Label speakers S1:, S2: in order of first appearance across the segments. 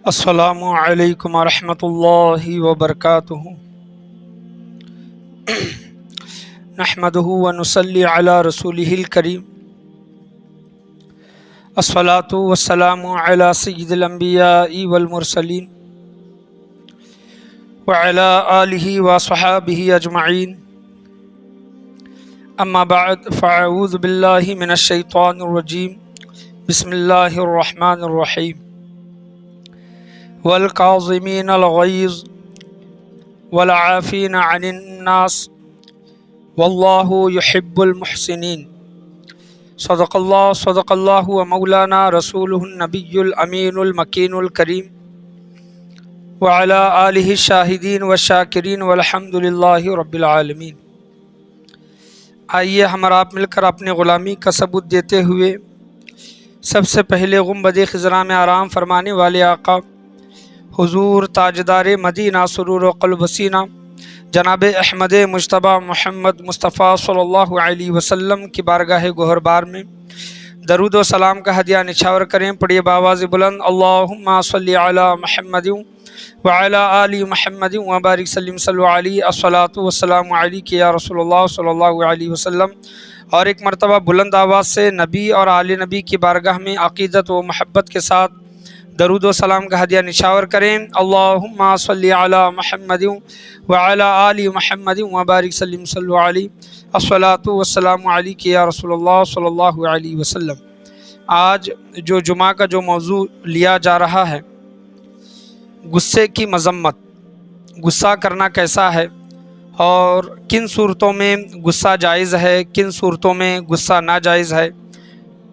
S1: السلام علیکم ورحمۃ اللہ وبرکاتہ۔ نحمدہ ونصلی علی رسولہ الکریم، الصلاۃ والسلام علی سید الانبیاء والمرسلین وعلی آلہ وصحابہ اجمعین، اما بعد فاعوذ باللہ من الشیطان الرجیم، بسم اللہ الرحمن الرحیم۔ والکاظمین الغیظ والعافین عن الناس واللہ یحب المحسنین۔ صدق اللہ و مولانا رسولہ النبی الامین المکین الکریم، وعلی آلہ الشاہدین والشاکرین والحمد للہ رب العالمین۔ آئیے ہم اور آپ مل کر اپنے غلامی کا ثبوت دیتے ہوئے سب سے پہلے گنبد خضراء میں آرام فرمانے والے آقا حضور تاجدار مدینہ سرور و قلب سینہ جناب احمد مجتبیٰ محمد مصطفیٰ صلی اللہ علیہ وسلم کی بارگاہ گوہر بار میں درود و سلام کا ہدیہ نچھاور کریں۔ پڑھیے بآواز بلند، اللہم صلی علی محمد وعلی آل محمد وبارک سلم صلو علیہ، الصلاۃ والسلام علیک یا رسول اللہ صلی اللہ علیہ وسلم۔ اور ایک مرتبہ بلند آواز سے نبی اور آل نبی کی بارگاہ میں عقیدت و محبت کے ساتھ درود و سلام کا ہدیہ نچھاور کریں۔ اللہم صلی علی محمد وعلی آل محمد وبارک سلم صلو علیہ، الصلاۃ والسلام علیک یا رسول اللہ صلی اللہ علیہ وسلم۔ آج جو جمعہ کا جو موضوع لیا جا رہا ہے، غصے کی مذمت، غصہ کرنا کیسا ہے اور کن صورتوں میں غصہ جائز ہے، کن صورتوں میں غصہ ناجائز ہے،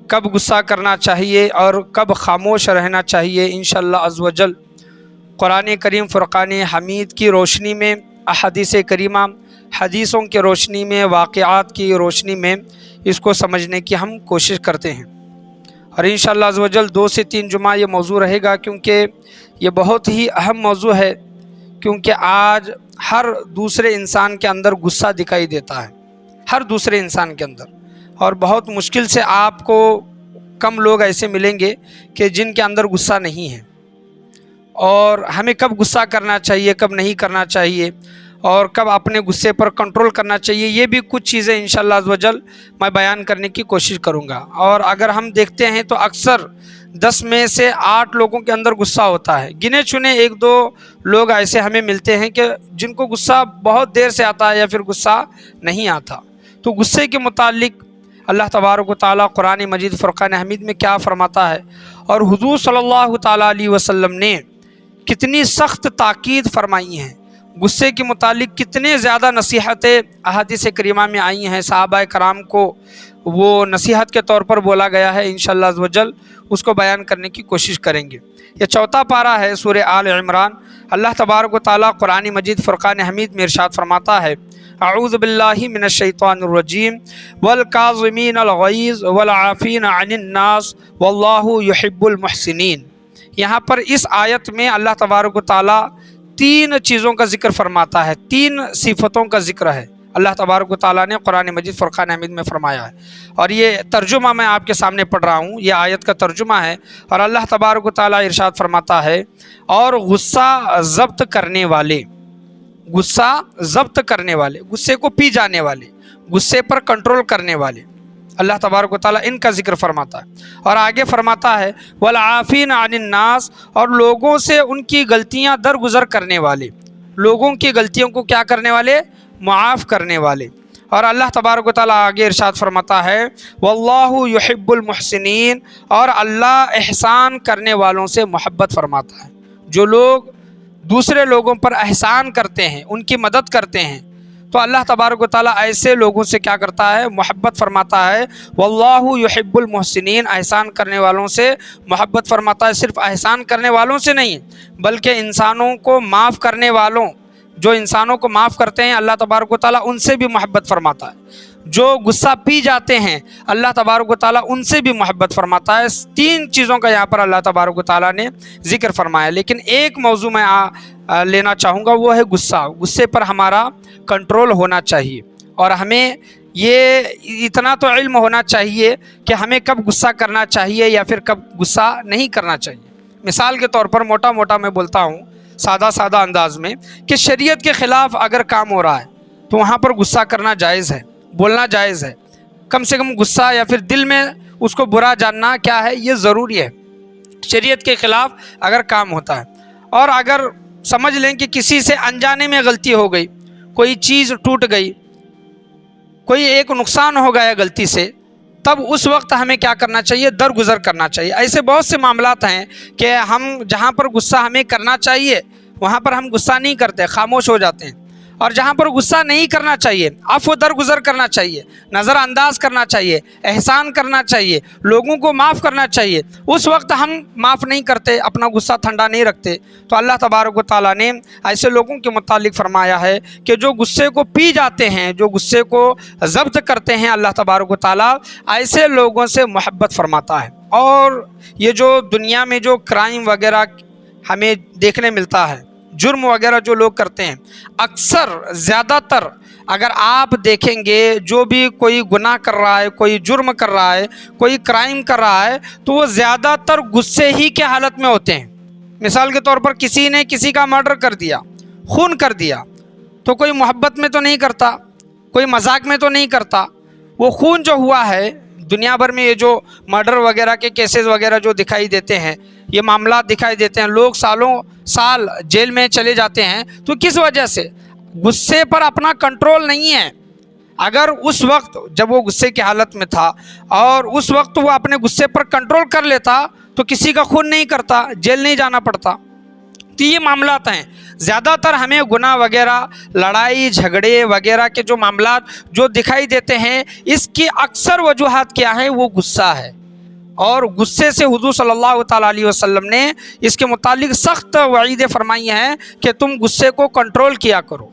S1: کب غصہ کرنا چاہیے اور کب خاموش رہنا چاہیے، انشاءاللہ عز و جل قرآن کریم فرقان حمید کی روشنی میں، احادیث کریمہ حدیثوں کی روشنی میں، واقعات کی روشنی میں اس کو سمجھنے کی ہم کوشش کرتے ہیں۔ اور انشاءاللہ عز و جل 2 سے 3 جمعہ یہ موضوع رہے گا، کیونکہ یہ بہت ہی اہم موضوع ہے، کیونکہ آج ہر دوسرے انسان کے اندر غصہ دکھائی دیتا ہے، ہر دوسرے انسان کے اندر، اور بہت مشکل سے آپ کو کم لوگ ایسے ملیں گے کہ جن کے اندر غصہ نہیں ہے۔ اور ہمیں کب غصہ کرنا چاہیے، کب نہیں کرنا چاہیے، اور کب اپنے غصے پر کنٹرول کرنا چاہیے، یہ بھی کچھ چیزیں انشاءاللہ عز و جل میں بیان کرنے کی کوشش کروں گا۔ اور اگر ہم دیکھتے ہیں تو اکثر 10 میں سے 8 لوگوں کے اندر غصہ ہوتا ہے، گنے چنے 1-2 لوگ ایسے ہمیں ملتے ہیں کہ جن کو غصہ بہت دیر سے آتا ہے یا پھر غصہ نہیں آتا۔ تو غصے کے متعلق اللہ تبارک و تعالیٰ قرآن مجید فرقان حمید میں کیا فرماتا ہے، اور حضور صلی اللہ تعالیٰ علیہ وسلم نے کتنی سخت تاکید فرمائی ہیں، غصے کے متعلق کتنے زیادہ نصیحتیں احادیث کریمہ میں آئی ہیں، صحابہ کرام کو وہ نصیحت کے طور پر بولا گیا ہے۔ انشاءاللہ عز و جل اس کو بیان کرنے کی کوشش کریں گے۔ یہ 4واں پارہ ہے سورہ آل عمران۔ اللہ تبارک و تعالیٰ قرآن مجید فرقان حمید میں ارشاد فرماتا ہے، اعوذ باللہ من الشیطان الرجیم، والکاظمین الغیظ والعافین عن الناس واللہ یحب المحسنین۔ یہاں پر اس آیت میں اللہ تبارک و تعالیٰ 3 چیزوں کا ذکر فرماتا ہے، 3 صفتوں کا ذکر ہے، اللہ تبارک و تعالیٰ نے قرآن مجید فرقان حمید میں فرمایا ہے۔ اور یہ ترجمہ میں آپ کے سامنے پڑھ رہا ہوں، یہ آیت کا ترجمہ ہے۔ اور اللہ تبارک و تعالیٰ ارشاد فرماتا ہے، اور غصہ ضبط کرنے والے، غصہ ضبط کرنے والے، غصے کو پی جانے والے، غصے پر کنٹرول کرنے والے، اللہ تبارک و تعالیٰ ان کا ذکر فرماتا ہے۔ اور آگے فرماتا ہے، والعافین عن الناس، اور لوگوں سے ان کی غلطیاں درگزر کرنے والے، لوگوں کی غلطیوں کو کیا کرنے والے، معاف کرنے والے۔ اور اللہ تبارک و تعالیٰ آگے ارشاد فرماتا ہے، واللہ یحب المحسنین، اور اللہ احسان کرنے والوں سے محبت فرماتا ہے۔ جو لوگ دوسرے لوگوں پر احسان کرتے ہیں، ان کی مدد کرتے ہیں، تو اللہ تبارک و تعالیٰ ایسے لوگوں سے کیا کرتا ہے، محبت فرماتا ہے۔ واللہ یحب المحسنین، احسان کرنے والوں سے محبت فرماتا ہے۔ صرف احسان کرنے والوں سے نہیں، بلکہ انسانوں کو معاف کرنے والوں، جو انسانوں کو معاف کرتے ہیں، اللہ تبارک و تعالیٰ ان سے بھی محبت فرماتا ہے۔ جو غصہ پی جاتے ہیں، اللہ تبارک و تعالیٰ ان سے بھی محبت فرماتا ہے۔ 3 چیزوں کا یہاں پر اللہ تبارک و تعالیٰ نے ذکر فرمایا۔ لیکن ایک موضوع میں لینا چاہوں گا، وہ ہے غصہ۔ غصے پر ہمارا کنٹرول ہونا چاہیے، اور ہمیں یہ اتنا تو علم ہونا چاہیے کہ ہمیں کب غصہ کرنا چاہیے یا پھر کب غصہ نہیں کرنا چاہیے۔ مثال کے طور پر موٹا موٹا میں بولتا ہوں سادہ سادہ انداز میں کہ شریعت کے خلاف اگر کام ہو رہا ہے تو وہاں پر غصہ کرنا جائز ہے، بولنا جائز ہے، کم سے کم غصہ یا پھر دل میں اس کو برا جاننا کیا ہے، یہ ضروری ہے شریعت کے خلاف اگر کام ہوتا ہے۔ اور اگر سمجھ لیں کہ کسی سے انجانے میں غلطی ہو گئی، کوئی چیز ٹوٹ گئی، کوئی ایک نقصان ہو گیا غلطی سے، تب اس وقت ہمیں کیا کرنا چاہیے، درگزر کرنا چاہیے۔ ایسے بہت سے معاملات ہیں کہ ہم جہاں پر غصہ ہمیں کرنا چاہیے وہاں پر ہم غصہ نہیں کرتے، خاموش ہو جاتے ہیں، اور جہاں پر غصہ نہیں کرنا چاہیے عفو درگزر کرنا چاہیے، نظر انداز کرنا چاہیے، احسان کرنا چاہیے، لوگوں کو معاف کرنا چاہیے، اس وقت ہم معاف نہیں کرتے، اپنا غصہ ٹھنڈا نہیں رکھتے۔ تو اللہ تبارک و تعالیٰ نے ایسے لوگوں کے متعلق فرمایا ہے کہ جو غصے کو پی جاتے ہیں، جو غصے کو ضبط کرتے ہیں، اللہ تبارک و تعالیٰ ایسے لوگوں سے محبت فرماتا ہے۔ اور یہ جو دنیا میں جو کرائم وغیرہ ہمیں دیکھنے ملتا ہے، جرم وغیرہ جو لوگ کرتے ہیں، اکثر زیادہ تر اگر آپ دیکھیں گے جو بھی کوئی گناہ کر رہا ہے، کوئی جرم کر رہا ہے، کوئی کرائم کر رہا ہے، تو وہ زیادہ تر غصے ہی کے حالت میں ہوتے ہیں۔ مثال کے طور پر کسی نے کسی کا مرڈر کر دیا، خون کر دیا، تو کوئی محبت میں تو نہیں کرتا، کوئی مذاق میں تو نہیں کرتا، وہ خون جو ہوا ہے دنیا بھر میں، یہ جو مرڈر وغیرہ کے کیسز وغیرہ جو دکھائی دیتے ہیں، یہ معاملات دکھائی دیتے ہیں، لوگ سالوں سال جیل میں چلے جاتے ہیں، تو کس وجہ سے؟ غصے پر اپنا کنٹرول نہیں ہے۔ اگر اس وقت جب وہ غصے کی حالت میں تھا اور اس وقت وہ اپنے غصے پر کنٹرول کر لیتا تو کسی کا خون نہیں کرتا، جیل نہیں جانا پڑتا۔ تو یہ معاملات ہیں، زیادہ تر ہمیں گناہ وغیرہ، لڑائی جھگڑے وغیرہ کے جو معاملات جو دکھائی دیتے ہیں، اس کی اکثر وجوہات کیا ہیں؟ وہ غصہ ہے۔ اور غصے سے حضور صلی اللہ تعالیٰ علیہ وسلم نے اس کے متعلق سخت وعیدیں فرمائی ہیں کہ تم غصے کو کنٹرول کیا کرو۔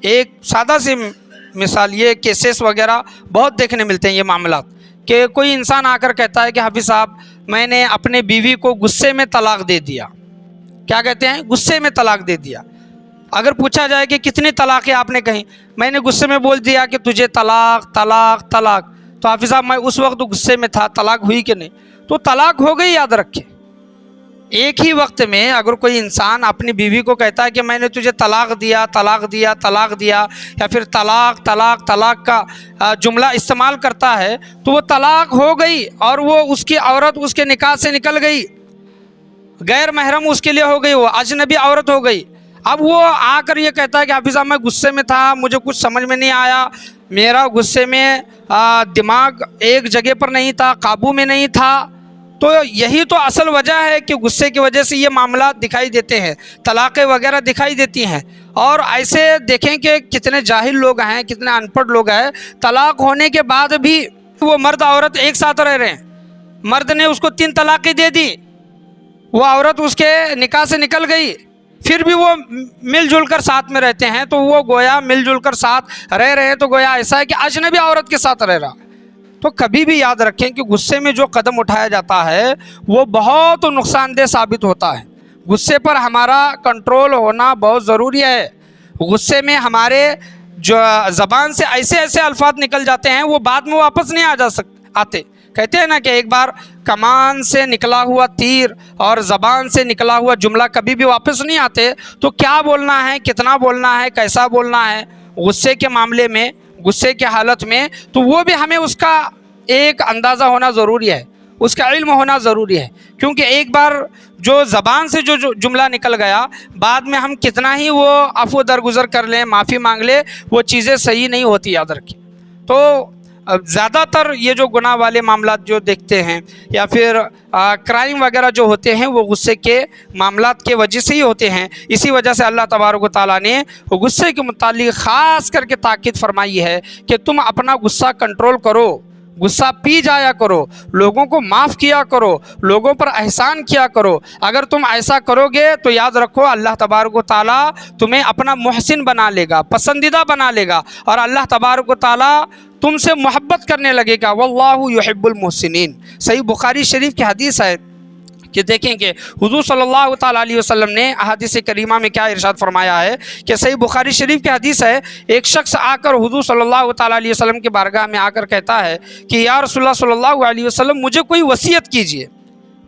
S1: ایک سادہ سی مثال، یہ کیسز وغیرہ بہت دیکھنے ملتے ہیں یہ معاملات، کہ کوئی انسان آ کر کہتا ہے کہ حافظ صاحب میں نے اپنے بیوی کو غصے میں طلاق دے دیا۔ کیا کہتے ہیں؟ غصے میں طلاق دے دیا۔ اگر پوچھا جائے کہ کتنی طلاقیں آپ نے کہیں، میں نے غصے میں بول دیا کہ تجھے طلاق طلاق طلاق، تو حافظ صاحب میں اس وقت غصے میں تھا، طلاق ہوئی کہ نہیں؟ تو طلاق ہو گئی، یاد رکھیں۔ ایک ہی وقت میں اگر کوئی انسان اپنی بیوی کو کہتا ہے کہ میں نے تجھے طلاق دیا طلاق دیا طلاق دیا، یا پھر طلاق طلاق طلاق کا جملہ استعمال کرتا ہے، تو وہ طلاق ہو گئی اور وہ اس کی عورت اس کے نکاح سے نکل گئی، غیر محرم اس کے لیے ہو گئی، وہ اجنبی عورت ہو گئی۔ اب وہ آ کر یہ کہتا ہے کہ حافظ صاحب میں غصے میں تھا، مجھے کچھ سمجھ میں نہیں آیا، میرا غصے میں دماغ ایک جگہ پر نہیں تھا، قابو میں نہیں تھا۔ تو یہی تو اصل وجہ ہے کہ غصے کی وجہ سے یہ معاملات دکھائی دیتے ہیں، طلاقیں وغیرہ دکھائی دیتی ہیں۔ اور ایسے دیکھیں کہ کتنے جاہل لوگ ہیں، کتنے ان پڑھ لوگ ہیں، طلاق ہونے کے بعد بھی وہ مرد عورت ایک ساتھ رہ رہے ہیں، مرد نے اس کو 3 طلاقیں دے دی، وہ عورت اس کے نکاح سے نکل گئی، پھر بھی وہ مل جل کر ساتھ میں رہتے ہیں، تو وہ گویا مل جل کر ساتھ رہ رہے ہیں، تو گویا ایسا ہے کہ اجنبی عورت کے ساتھ رہ رہا۔ تو کبھی بھی یاد رکھیں کہ غصے میں جو قدم اٹھایا جاتا ہے وہ بہت نقصان دہ ثابت ہوتا ہے۔ غصے پر ہمارا کنٹرول ہونا بہت ضروری ہے۔ غصے میں ہمارے جو زبان سے ایسے ایسے الفاظ نکل جاتے ہیں وہ بعد میں واپس نہیں آتے۔ کہتے ہیں نا کہ ایک بار کمان سے نکلا ہوا تیر اور زبان سے نکلا ہوا جملہ کبھی بھی واپس نہیں آتے۔ تو کیا بولنا ہے، کتنا بولنا ہے، کیسا بولنا ہے غصے کے معاملے میں، غصے کے حالت میں، تو وہ بھی ہمیں اس کا ایک اندازہ ہونا ضروری ہے، اس کا علم ہونا ضروری ہے۔ کیونکہ ایک بار جو زبان سے جو جملہ نکل گیا، بعد میں ہم کتنا ہی وہ عفو درگزر کر لیں، معافی مانگ لیں، وہ چیزیں صحیح نہیں ہوتی، یاد رکھیں۔ تو زیادہ تر یہ جو گناہ والے معاملات جو دیکھتے ہیں یا پھر کرائم وغیرہ جو ہوتے ہیں وہ غصے کے معاملات کے وجہ سے ہی ہوتے ہیں۔ اسی وجہ سے اللہ تبارک و تعالیٰ نے غصے کے متعلق خاص کر کے تاکید فرمائی ہے کہ تم اپنا غصہ کنٹرول کرو، غصہ پی جایا کرو، لوگوں کو معاف کیا کرو، لوگوں پر احسان کیا کرو۔ اگر تم ایسا کرو گے تو یاد رکھو اللہ تبارک و تعالیٰ تمہیں اپنا محسن بنا لے گا، پسندیدہ بنا لے گا، اور اللہ تبارک و تعالیٰ تم سے محبت کرنے لگے گا۔ واللہ یحب المحسنین۔ صحیح بخاری شریف کی حدیث ہے کہ دیکھیں کہ حضور صلی اللہ تعالیٰ علیہ وسلم نے احادیث کریمہ میں کیا ارشاد فرمایا ہے کہ صحیح بخاری شریف کی حدیث ہے، ایک شخص آ کر حضور صلی اللہ تعالیٰ علیہ وسلم کی بارگاہ میں آ کر کہتا ہے کہ یا رسول اللہ صلی اللہ علیہ وسلم مجھے کوئی وصیت کیجئے،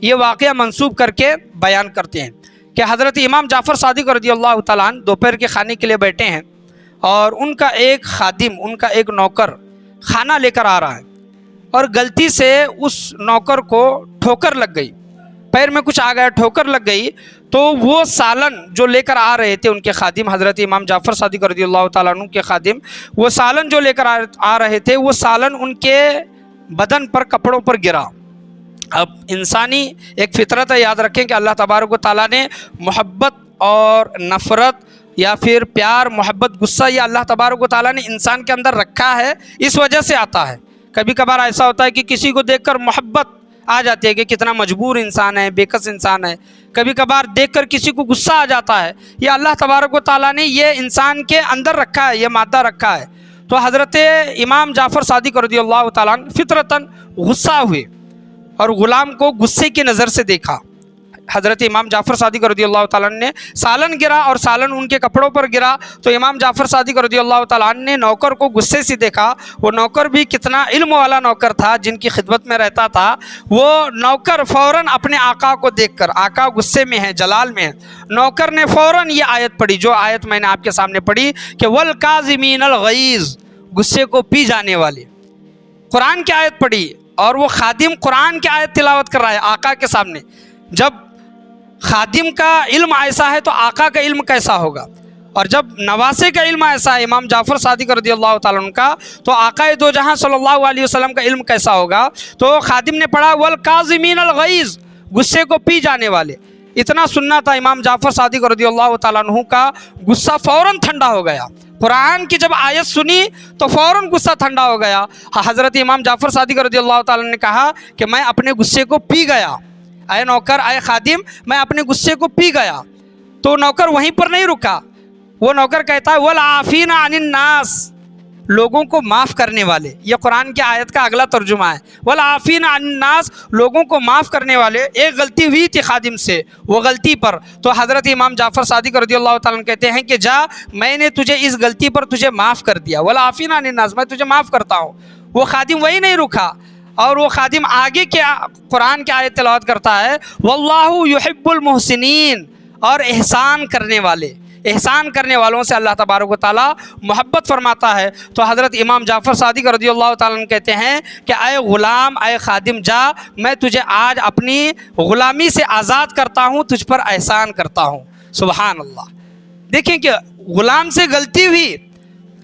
S1: یہ واقعہ منسوب کر کے بیان کرتے ہیں کہ حضرت امام جعفر صادق رضی اللہ تعالیٰ عنہ دوپہر کے کھانے کے لیے بیٹھے ہیں اور ان کا ایک خادم، ان کا ایک نوکر کھانا لے کر آ رہا ہے اور غلطی سے اس نوکر کو ٹھوکر لگ گئی، پیر میں کچھ آ گیا، ٹھوکر لگ گئی، تو وہ سالن جو لے کر آ رہے تھے ان کے خادم حضرت امام جعفر صادق رضی اللہ تعالیٰ عنہ کے خادم، وہ سالن جو لے کر آ رہے تھے وہ سالن ان کے بدن پر، کپڑوں پر گرا۔ اب انسانی ایک فطرت ہے، یاد رکھیں کہ اللہ تبارک و تعالیٰ نے محبت اور نفرت یا پھر پیار، محبت، غصہ، یہ اللہ تبارک و تعالیٰ نے انسان کے اندر رکھا ہے، اس وجہ سے آتا ہے۔ کبھی کبھار ایسا ہوتا ہے کہ کسی کو دیکھ کر محبت آ جاتی ہے کہ کتنا مجبور انسان ہے، بے کس انسان ہے، کبھی کبھار دیکھ کر کسی کو غصہ آ جاتا ہے، یہ اللہ تبارک و تعالیٰ نے یہ انسان کے اندر رکھا ہے، یہ مادہ رکھا ہے۔ تو حضرت امام جعفر صادق رضی اللہ تعالیٰ عنہ فطرتاً غصہ ہوئے اور غلام کو غصے کی نظر سے دیکھا۔ حضرت امام جعفر صادق رضی اللہ تعالیٰ عنہ نے سالن گرا اور سالن ان کے کپڑوں پر گرا، تو امام جعفر صادق رضی اللہ تعالیٰ عنہ نے نوکر کو غصے سے دیکھا۔ وہ نوکر بھی کتنا علم والا نوکر تھا، جن کی خدمت میں رہتا تھا، وہ نوکر فوراً اپنے آقا کو دیکھ کر، آقا غصے میں ہے، جلال میں ہے، نوکر نے فوراً یہ آیت پڑھی، جو آیت میں نے آپ کے سامنے پڑھی کہ وَالْكَاظِمِينَ الْغَيْظَ، غصے کو پی جانے والے، قرآن کی آیت پڑھی، اور وہ خادم قرآن کی آیت تلاوت کر رہا ہے آقا کے سامنے۔ جب خادم کا علم ایسا ہے تو آقا کا علم کیسا ہوگا، اور جب نواسے کا علم ایسا ہے امام جعفر صادق رضی اللہ تعالیٰ عنہ کا، تو آقا دو جہاں صلی اللہ علیہ وسلم کا علم کیسا ہوگا۔ تو خادم نے پڑھا وَالْكَاظِمِينَ الْغَيْظَ، غصے کو پی جانے والے، اتنا سننا تھا امام جعفر صادق رضی اللہ تعالیٰ عنہ کا غصہ فوراً ٹھنڈا ہو گیا۔ قرآن کی جب آیت سنی تو فوراً غصہ ٹھنڈا ہو گیا۔ حضرت امام جعفر صادق رضی اللہ تعالیٰ نے کہا کہ میں اپنے غصے کو پی گیا، اے نوکر، اے خادم، میں اپنے غصے کو پی گیا۔ تو نوکر وہیں پر نہیں رکا، وہ نوکر کہتا ہے وَالْعَافِينَ عَنِ النَّاسِ، لوگوں کو معاف کرنے والے، یہ قرآن کی آیت کا اگلا ترجمہ ہے، وَالْعَافِينَ عَنِ النَّاسِ، لوگوں کو معاف کرنے والے۔ ایک غلطی ہوئی تھی خادم سے، وہ غلطی پر تو حضرت امام جعفر صادق رضی اللہ تعالیٰ عنہ کہتے ہیں کہ جا، میں نے تجھے اس غلطی پر تجھے معاف کر دیا، وَالْعَافِينَ عَنِ النَّاسِ، میں تجھے معاف کرتا ہوں۔ وہ خادم وہی نہیں رکا، اور وہ خادم آگے کیا قرآن کی آیت تلاوت کرتا ہے وَاللَّهُ يُحِبُّ الْمُحْسِنِينَ، اور احسان کرنے والے، احسان کرنے والوں سے اللہ تبارک و تعالیٰ محبت فرماتا ہے۔ تو حضرت امام جعفر صادق رضی اللہ تعالیٰ عنہ کہتے ہیں کہ اے غلام، اے خادم، جا، میں تجھے آج اپنی غلامی سے آزاد کرتا ہوں، تجھ پر احسان کرتا ہوں۔ سبحان اللہ۔ دیکھیں کہ غلام سے غلطی ہوئی،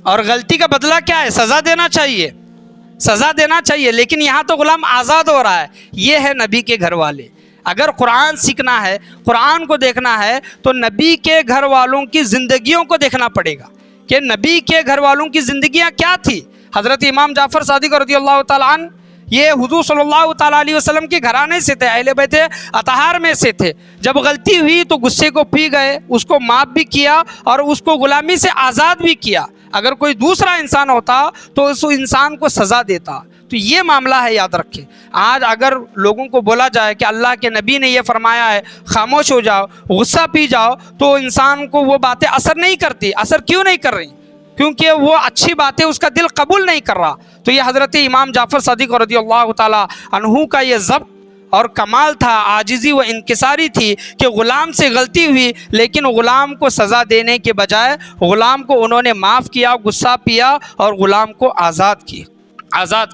S1: اور غلطی کا بدلہ کیا ہے؟ سزا دینا چاہیے، سزا دینا چاہیے، لیکن یہاں تو غلام آزاد ہو رہا ہے۔ یہ ہے نبی کے گھر والے۔ اگر قرآن سیکھنا ہے، قرآن کو دیکھنا ہے، تو نبی کے گھر والوں کی زندگیوں کو دیکھنا پڑے گا کہ نبی کے گھر والوں کی زندگیاں کیا تھی۔ حضرت امام جعفر صادق رضی اللہ تعالیٰ عنہ یہ حضور صلی اللہ تعالیٰ علیہ وسلم کے گھرانے سے تھے، اہل بیت اطہار میں سے تھے۔ جب غلطی ہوئی تو غصے کو پی گئے، اس کو معاف بھی کیا اور اس کو غلامی سے آزاد بھی کیا۔ اگر کوئی دوسرا انسان ہوتا تو اس انسان کو سزا دیتا۔ تو یہ معاملہ ہے، یاد رکھیں۔ آج اگر لوگوں کو بولا جائے کہ اللہ کے نبی نے یہ فرمایا ہے، خاموش ہو جاؤ، غصہ پی جاؤ، تو انسان کو وہ باتیں اثر نہیں کرتی۔ اثر کیوں نہیں کر رہی؟ کیونکہ وہ اچھی باتیں اس کا دل قبول نہیں کر رہا۔ تو یہ حضرت امام جعفر صادق رضی اللہ تعالیٰ عنہ کا یہ ضبط اور کمال تھا، عاجزی و انکساری تھی کہ غلام سے غلطی ہوئی، لیکن غلام کو سزا دینے کے بجائے غلام کو انہوں نے معاف کیا، غصہ پیا اور غلام کو آزاد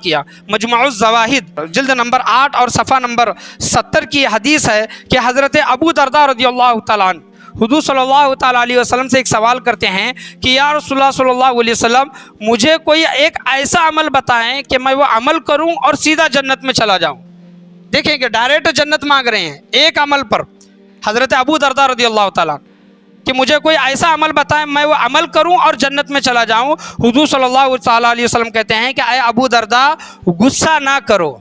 S1: کیا۔ مجموع الزواہد جلد نمبر 8 اور صفحہ نمبر 70 کی حدیث ہے کہ حضرت ابو درداء رضی اللہ تعالیٰ عنہ حضور صلی اللہ تعالیٰ علیہ وسلم سے ایک سوال کرتے ہیں کہ یا رسول اللہ صلی اللہ علیہ وسلم، مجھے کوئی ایک ایسا عمل بتائیں کہ میں وہ عمل کروں اور سیدھا جنت میں چلا جاؤں۔ دیکھیں کہ ڈائریکٹ جنت مانگ رہے ہیں ایک عمل پر حضرت ابو درداء رضی اللہ تعالیٰ کہ مجھے کوئی ایسا عمل بتائیں میں وہ عمل کروں اور جنت میں چلا جاؤں۔ حضور صلی اللہ تعالیٰ علیہ وسلم کہتے ہیں کہ اے ابو درداء، غصہ نہ کرو،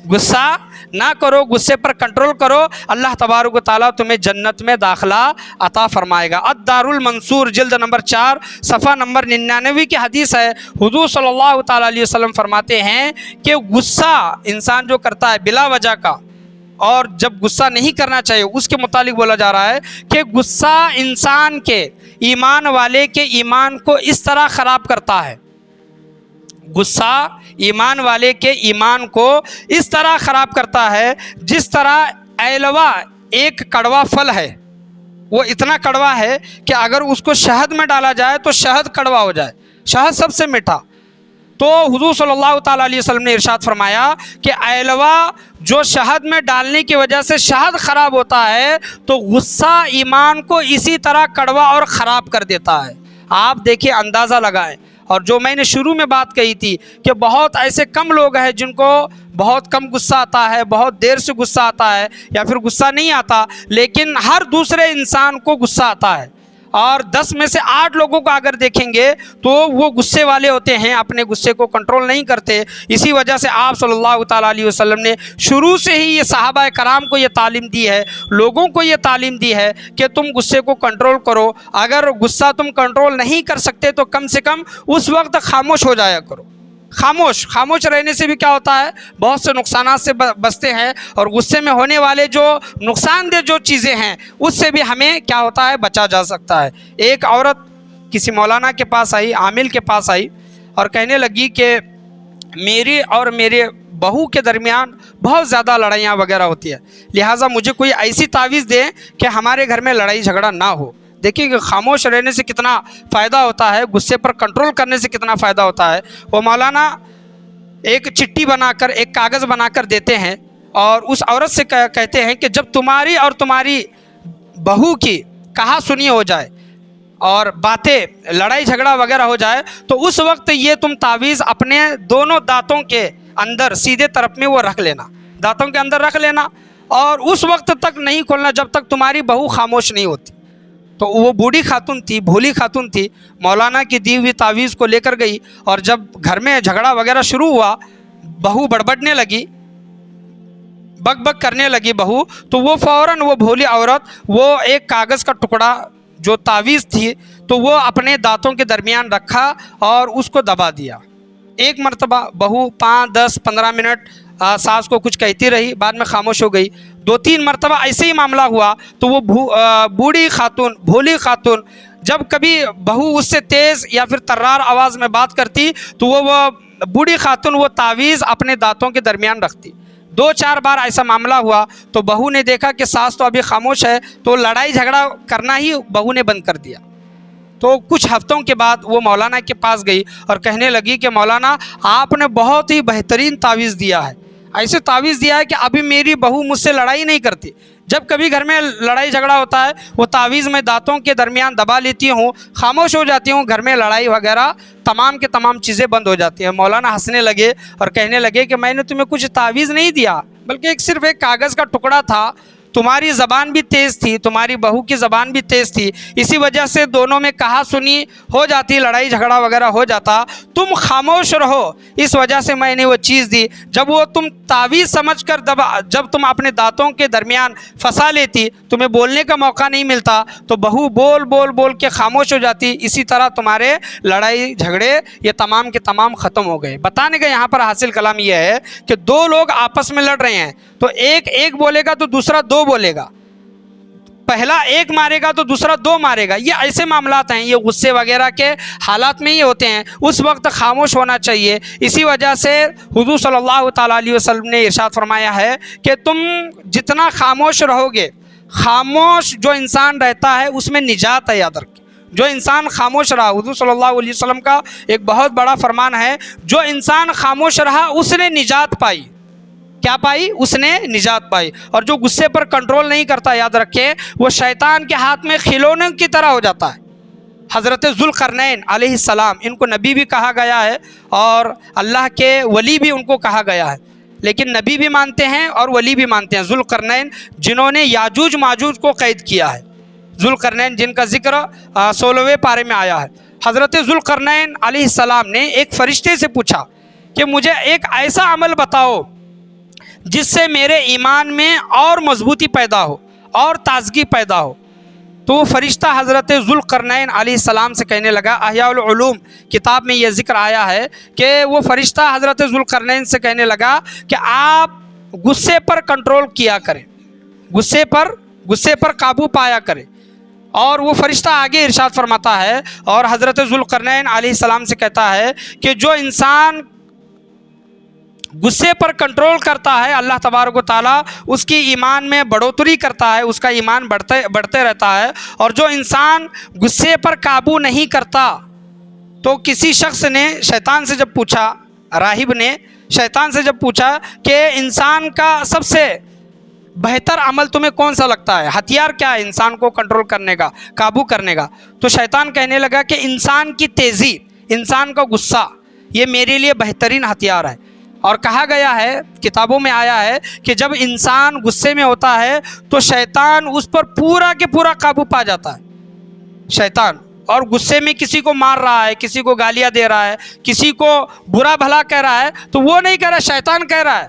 S1: غصہ نہ کرو، غصے پر کنٹرول کرو، اللہ تبارک و تعالیٰ تمہیں جنت میں داخلہ عطا فرمائے گا۔ الدار المنصور جلد نمبر 4 صفحہ نمبر 99 کی حدیث ہے۔ حضور صلی اللہ تعالیٰ علیہ وسلم فرماتے ہیں کہ غصہ انسان جو کرتا ہے بلا وجہ کا، اور جب غصہ نہیں کرنا چاہیے اس کے متعلق بولا جا رہا ہے کہ غصہ انسان کے ایمان والے کے ایمان کو اس طرح خراب کرتا ہے، غصہ ایمان والے کے ایمان کو اس طرح خراب کرتا ہے جس طرح ایلوا ایک کڑوا پھل ہے، وہ اتنا کڑوا ہے کہ اگر اس کو شہد میں ڈالا جائے تو شہد کڑوا ہو جائے، شہد سب سے میٹھا۔ تو حضور صلی اللہ تعالیٰ علیہ وسلم نے ارشاد فرمایا کہ ایلوا جو شہد میں ڈالنے کی وجہ سے شہد خراب ہوتا ہے، تو غصہ ایمان کو اسی طرح کڑوا اور خراب کر دیتا ہے۔ آپ دیکھیں، اندازہ لگائیں۔ اور جو میں نے شروع میں بات کہی تھی کہ بہت ایسے کم لوگ ہیں جن کو بہت کم غصہ آتا ہے، بہت دیر سے غصہ آتا ہے، یا پھر غصہ نہیں آتا، لیکن ہر دوسرے انسان کو غصہ آتا ہے۔ اور 10 میں سے 8 لوگوں کو اگر دیکھیں گے تو وہ غصے والے ہوتے ہیں، اپنے غصے کو کنٹرول نہیں کرتے۔ اسی وجہ سے آپ صلی اللہ تعالیٰ علیہ وسلم نے شروع سے ہی یہ صحابہ کرام کو یہ تعلیم دی ہے، لوگوں کو یہ تعلیم دی ہے کہ تم غصے کو کنٹرول کرو۔ اگر غصہ تم کنٹرول نہیں کر سکتے تو کم سے کم اس وقت خاموش ہو جایا کرو۔ خاموش رہنے سے بھی کیا ہوتا ہے، بہت سے نقصانات سے بچتے ہیں، اور غصے میں ہونے والے جو نقصان دہ جو چیزیں ہیں اس سے بھی ہمیں کیا ہوتا ہے، بچا جا سکتا ہے۔ ایک عورت کسی مولانا کے پاس آئی، عامل کے پاس آئی، اور کہنے لگی کہ میری اور میرے بہو کے درمیان بہت زیادہ لڑائیاں وغیرہ ہوتی ہے، لہٰذا مجھے کوئی ایسی تعویذ دیں کہ ہمارے گھر میں لڑائی جھگڑا نہ ہو۔ دیکھیے کہ خاموش رہنے سے کتنا فائدہ ہوتا ہے، غصے پر کنٹرول کرنے سے کتنا فائدہ ہوتا ہے۔ وہ مولانا ایک چٹھی بنا کر، ایک کاغذ بنا کر دیتے ہیں، اور اس عورت سے کہتے ہیں کہ جب تمہاری اور تمہاری بہو کی کہا سنی ہو جائے اور باتیں لڑائی جھگڑا وغیرہ ہو جائے تو اس وقت یہ تم تعویذ اپنے دونوں دانتوں کے اندر سیدھے طرف میں وہ رکھ لینا، دانتوں کے اندر رکھ لینا، اور اس وقت تک نہیں کھولنا جب تک تمہاری بہو خاموش نہیں ہوتی۔ تو وہ بوڑھی خاتون تھی، بھولی خاتون تھی، مولانا کی دی ہوئی تعویذ کو لے کر گئی، اور جب گھر میں جھگڑا وغیرہ شروع ہوا، بہو بڑبڑنے لگی، بک بک کرنے لگی بہو، تو وہ فوراً وہ بھولی عورت وہ ایک کاغذ کا ٹکڑا جو تعویذ تھی تو وہ اپنے دانتوں کے درمیان رکھا اور اس کو دبا دیا۔ ایک مرتبہ بہو 5 10 15 منٹ ساس کو کچھ کہتی رہی، بعد میں خاموش ہو گئی۔ 2-3 مرتبہ ایسے ہی معاملہ ہوا تو وہ بوڑھی خاتون، بھولی خاتون، جب کبھی بہو اس سے تیز یا پھر ترار آواز میں بات کرتی تو وہ بوڑھی خاتون وہ تعویذ اپنے دانتوں کے درمیان رکھتی۔ 2-4 بار ایسا معاملہ ہوا تو بہو نے دیکھا کہ ساس تو ابھی خاموش ہے، تو لڑائی جھگڑا کرنا ہی بہو نے بند کر دیا۔ تو کچھ ہفتوں کے بعد وہ مولانا کے پاس گئی اور کہنے لگی کہ مولانا آپ نے بہت ہی بہترین تعویذ دیا ہے، ایسے تعویذ دیا ہے کہ ابھی میری بہو مجھ سے لڑائی نہیں کرتی، جب کبھی گھر میں لڑائی جھگڑا ہوتا ہے وہ تعویذ میں دانتوں کے درمیان دبا لیتی ہوں، خاموش ہو جاتی ہوں، گھر میں لڑائی وغیرہ تمام کے تمام چیزیں بند ہو جاتی ہیں۔ مولانا ہنسنے لگے اور کہنے لگے کہ میں نے تمہیں کچھ تعویذ نہیں دیا، بلکہ صرف ایک کاغذ کا ٹکڑا تھا، تمہاری زبان بھی تیز تھی، تمہاری بہو کی زبان بھی تیز تھی، اسی وجہ سے دونوں میں کہا سنی ہو جاتی، لڑائی جھگڑا وغیرہ ہو جاتا، تم خاموش رہو اس وجہ سے میں نے وہ چیز دی۔ جب وہ تم تعویذ سمجھ کر جب تم اپنے دانتوں کے درمیان پھنسا لیتی، تمہیں بولنے کا موقع نہیں ملتا، تو بہو بول بول بول کے خاموش ہو جاتی، اسی طرح تمہارے لڑائی جھگڑے یہ تمام کے تمام ختم ہو گئے۔ بتانے کا یہاں پر حاصل کلام یہ ہے کہ 2 لوگ آپس میں لڑ رہے ہیں تو ایک بولے گا تو دوسرا 2 بولے گا، پہلا 1 مارے گا تو دوسرا 2 مارے گا، یہ ایسے معاملات ہیں، یہ غصے وغیرہ کے حالات میں ہی ہوتے ہیں، اس وقت خاموش ہونا چاہیے۔ اسی وجہ سے حضور صلی اللہ تعالیٰ علیہ وسلم نے ارشاد فرمایا ہے کہ تم جتنا خاموش رہو گے، خاموش جو انسان رہتا ہے اس میں نجات ہے، یاد رکھیں، جو انسان خاموش رہا، حضور صلی اللہ علیہ وسلم کا ایک بہت بڑا فرمان ہے، جو انسان خاموش رہا اس نے نجات پائی۔ کیا پائی؟ اس نے نجات پائی۔ اور جو غصے پر کنٹرول نہیں کرتا، یاد رکھیں، وہ شیطان کے ہاتھ میں کھلونے کی طرح ہو جاتا ہے۔ حضرت ذوالقرنین علیہ السلام، ان کو نبی بھی کہا گیا ہے اور اللہ کے ولی بھی ان کو کہا گیا ہے، لیکن نبی بھی مانتے ہیں اور ولی بھی مانتے ہیں۔ ذوالقرنین جنہوں نے یاجوج ماجوج کو قید کیا ہے، ذوالقرنین جن کا ذکر 16ویں پارے میں آیا ہے۔ حضرت ذوالقرنین علیہ السلام نے ایک فرشتے سے پوچھا کہ مجھے ایک ایسا عمل بتاؤ جس سے میرے ایمان میں اور مضبوطی پیدا ہو اور تازگی پیدا ہو۔ تو وہ فرشتہ حضرت ذوالقرنین علیہ السلام سے کہنے لگا، احیاء العلوم کتاب میں یہ ذکر آیا ہے کہ وہ فرشتہ حضرت ذوالقرنین سے کہنے لگا کہ آپ غصے پر کنٹرول کیا کریں، غصے پر قابو پایا کریں۔ اور وہ فرشتہ آگے ارشاد فرماتا ہے اور حضرت ذوالقرنین علیہ السلام سے کہتا ہے کہ جو انسان غصے پر کنٹرول کرتا ہے اللہ تبارک و تعالیٰ اس کی ایمان میں بڑھوتری کرتا ہے، اس کا ایمان بڑھتے رہتا ہے۔ اور جو انسان غصے پر قابو نہیں کرتا، تو کسی شخص نے شیطان سے جب پوچھا، راہب نے شیطان سے جب پوچھا کہ انسان کا سب سے بہتر عمل تمہیں کون سا لگتا ہے، ہتھیار کیا ہے انسان کو کنٹرول کرنے کا، قابو کرنے کا، تو شیطان کہنے لگا کہ انسان کی تیزی، انسان کا غصہ، یہ میرے لیے بہترین ہتھیار ہے۔ اور کہا گیا ہے، کتابوں میں آیا ہے کہ جب انسان غصے میں ہوتا ہے تو شیطان اس پر پورا کے پورا قابو پا جاتا ہے۔ شیطان اور غصے میں کسی کو مار رہا ہے، کسی کو گالیاں دے رہا ہے، کسی کو برا بھلا کہہ رہا ہے، تو وہ نہیں کہہ رہا، شیطان کہہ رہا ہے،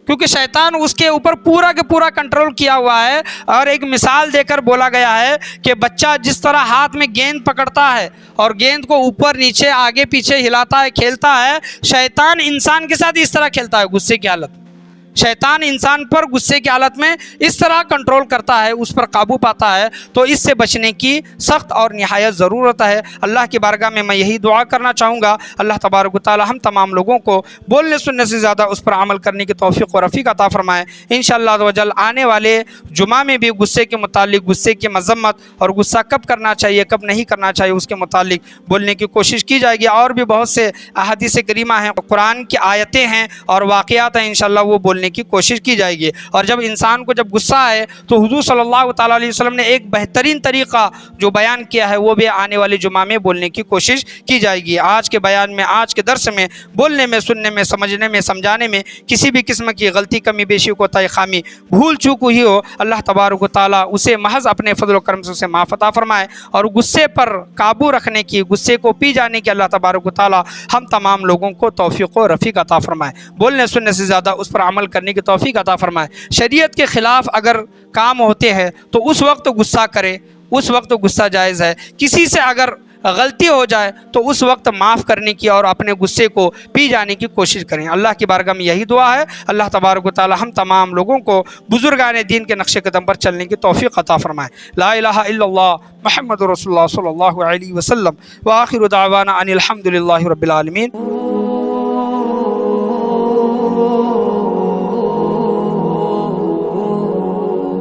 S1: کیونکہ شیطان اس کے اوپر پورا کے پورا کنٹرول کیا ہوا ہے۔ اور ایک مثال دے کر بولا گیا ہے کہ بچہ جس طرح ہاتھ میں گیند پکڑتا ہے اور گیند کو اوپر نیچے آگے پیچھے ہلاتا ہے، کھیلتا ہے، شیطان انسان کے ساتھ اس طرح کھیلتا ہے غصے کی حالت۔ شیطان انسان پر غصے کی حالت میں اس طرح کنٹرول کرتا ہے، اس پر قابو پاتا ہے۔ تو اس سے بچنے کی سخت اور نہایت ضرورت ہے۔ اللہ کی بارگاہ میں میں یہی دعا کرنا چاہوں گا، اللہ تبارک و تعالی ہم تمام لوگوں کو بولنے سننے سے زیادہ اس پر عمل کرنے کی توفیق و رفیق عطا فرمائے۔ انشاءاللہ عز و جل آنے والے جمعہ میں بھی غصے کے متعلق، غصے کی مذمت اور غصہ کب کرنا چاہیے کب نہیں کرنا چاہیے اس کے متعلق بولنے کی کوشش کی جائے گی۔ اور بھی بہت سے احادیث کریمہ ہیں، قرآن کی آیتیں ہیں اور واقعات ہیں، انشاءاللہ وہ بولنے کی کوشش کی جائے گی۔ اور جب انسان کو جب غصہ آئے تو حضور صلی اللہ تعالیٰ علیہ وسلم نے ایک بہترین طریقہ جو بیان کیا ہے وہ بھی آنے والے جمعہ میں بولنے کی کوشش کی جائے گی۔ آج کے بیان میں، آج کے درس میں بولنے میں، سننے میں، سمجھنے میں، سمجھانے میں کسی بھی قسم کی غلطی، کمی بیشی، کوتاہی، خامی، بھول چوک ہوئی ہو، اللہ تبارک و تعالیٰ اسے محض اپنے فضل و کرم سے اسے معاف عطا فرمائے۔ اور غصے پر قابو رکھنے کی، غصے کو پی جانے کی اللہ تبارک و تعالیٰ ہم تمام لوگوں کو توفیق و رفیق عطا فرمائے۔ بولنے سننے سے زیادہ اس پر عمل کرنے کی توفیق عطا فرمائے۔ شریعت کے خلاف اگر کام ہوتے ہیں تو اس وقت غصہ کرے، اس وقت غصہ جائز ہے۔ کسی سے اگر غلطی ہو جائے تو اس وقت معاف کرنے کی اور اپنے غصے کو پی جانے کی کوشش کریں۔ اللہ کی بارگاہ میں یہی دعا ہے، اللہ تبارک و تعالی ہم تمام لوگوں کو بزرگان دین کے نقش قدم پر چلنے کی توفیق عطا فرمائے۔ لا الہ الا اللہ محمد رسول اللہ صلی اللہ علیہ وسلم، وآخر دعوانا ان الحمد للہ رب العالمین۔